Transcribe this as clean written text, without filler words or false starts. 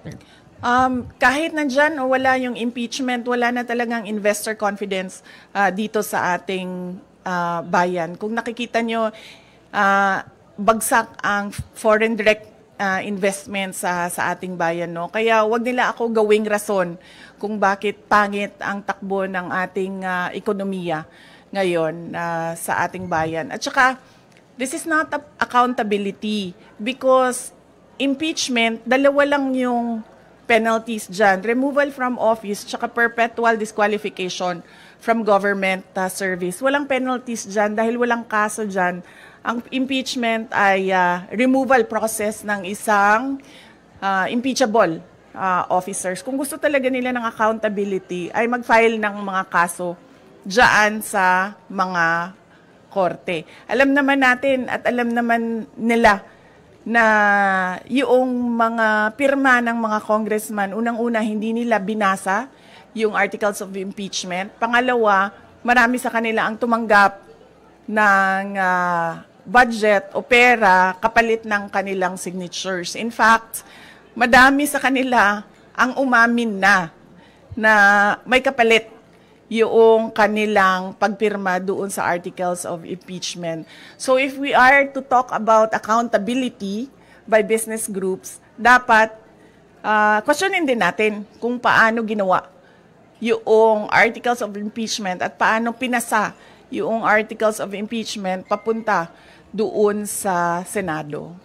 Director? Kahit nandyan o wala yung impeachment, wala na talagang investor confidence dito sa ating bayan. Kung nakikita nyo, bagsak ang foreign direct investment sa ating bayan. No? Kaya wag nila ako gawing rason kung bakit pangit ang takbo ng ating ekonomiya ngayon sa ating bayan. At saka, this is not accountability because impeachment, dalawa lang yung penalties dyan. Removal from office, tsaka perpetual disqualification from government service. Walang penalties dyan dahil walang kaso dyan. Ang impeachment ay removal process ng isang impeachable officers. Kung gusto talaga nila ng accountability, ay mag-file ng mga kaso dyan sa mga korte. Alam naman natin at alam naman nila na yung mga pirma ng mga congressman, unang-una hindi nila binasa yung articles of impeachment. Pangalawa, marami sa kanila ang tumanggap ng budget o pera kapalit ng kanilang signatures. In fact, madami sa kanila ang umamin na may kapalit yung kanilang pagpirma doon sa articles of impeachment. So if we are to talk about accountability by business groups, dapat questionin din natin kung paano ginawa yung articles of impeachment at paano pinasa yung articles of impeachment papunta doon sa Senado.